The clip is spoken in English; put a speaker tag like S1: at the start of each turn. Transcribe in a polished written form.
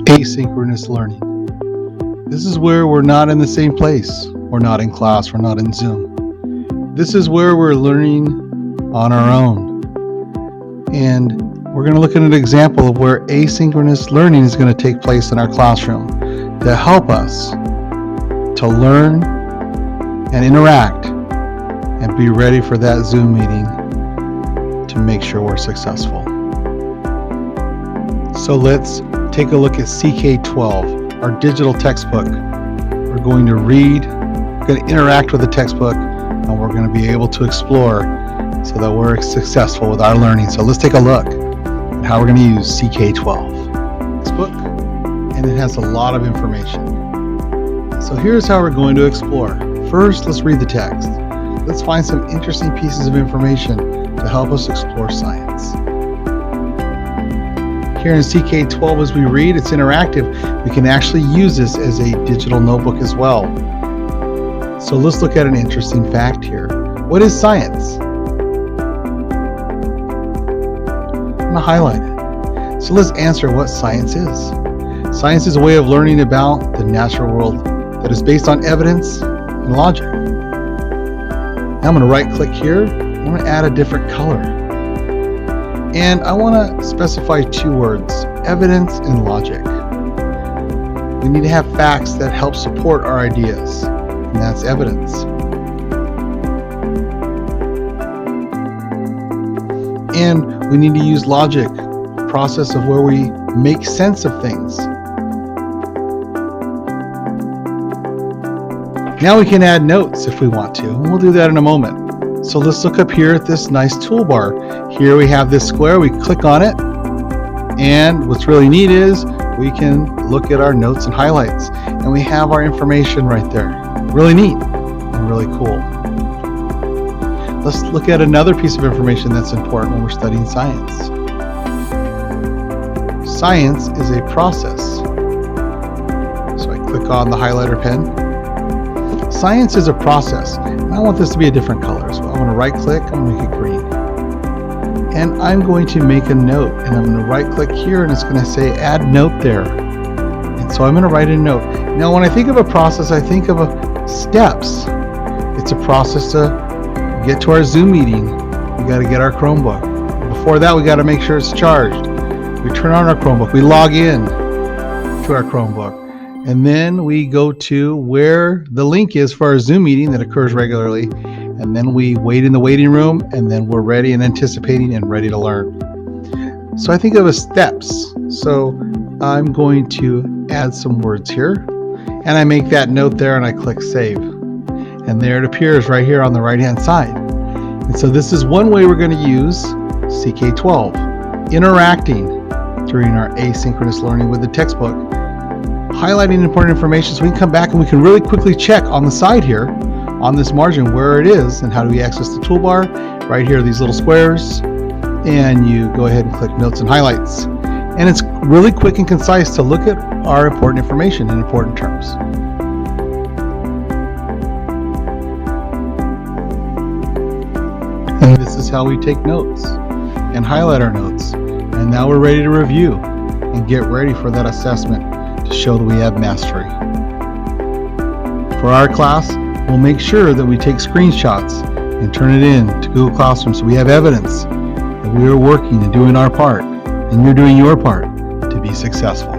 S1: asynchronous learning. This is where we're not in the same place. We're not in class. We're not in Zoom. This is where we're learning on our own. And we're going to look at an example of where asynchronous learning is going to take place in our classroom to help us to learn and interact and be ready for that Zoom meeting to make sure we're successful. So let's take a look at CK12, our digital textbook. We're going to read, we're going to interact with the textbook, and we're going to be able to explore so that we're successful with our learning. So let's take a look at how we're going to use CK12. This book, and it has a lot of information. So here's how we're going to explore. First, let's read the text. Let's find some interesting pieces of information to help us explore science. Here in CK12, as we read, it's interactive. We can actually use this as a digital notebook as well. So let's look at an interesting fact here. What is science? I'm going to highlight it. So let's answer what science is. Science is a way of learning about the natural world that is based on evidence and logic. Now I'm going to right click here. I'm going to add a different color. And I want to specify two words, evidence and logic. We need to have facts that help support our ideas, and that's evidence. And we need to use logic, a process of where we make sense of things. Now we can add notes if we want to, and we'll do that in a moment. So let's look up here at this nice toolbar. Here we have this square, we click on it, and what's really neat is we can look at our notes and highlights, and we have our information right there. Really neat and really cool. Let's look at another piece of information that's important when we're studying science. Science is a process. So I click on the highlighter pen. Science is a process. I want this to be a different color, so I'm going to right click, I'm going to make it green. And I'm going to make a note, and I'm going to right click here, and it's going to say add note there. And so I'm going to write a note. Now when I think of a process, I think of steps. It's a process to get to our Zoom meeting. We got to get our Chromebook. Before that, we got to make sure it's charged. We turn on our Chromebook, we log in to our Chromebook. And then we go to where the link is for our Zoom meeting that occurs regularly. And then we wait in the waiting room, and then we're ready and anticipating and ready to learn. So I think of as steps. So I'm going to add some words here, and I make that note there, and I click save. And there it appears right here on the right-hand side. And so this is one way we're going to use CK12, interacting during our asynchronous learning with the textbook, highlighting important information so we can come back and we can really quickly check on the side here on this margin where it is and how do we access the toolbar. Right here, these little squares, and you go ahead and click notes and highlights. And it's really quick and concise to look at our important information in important terms. And this is how we take notes and highlight our notes. And now we're ready to review and get ready for that assessment to show that we have mastery. For our class, we'll make sure that we take screenshots and turn it in to Google Classroom so we have evidence that we are working and doing our part, and you're doing your part to be successful.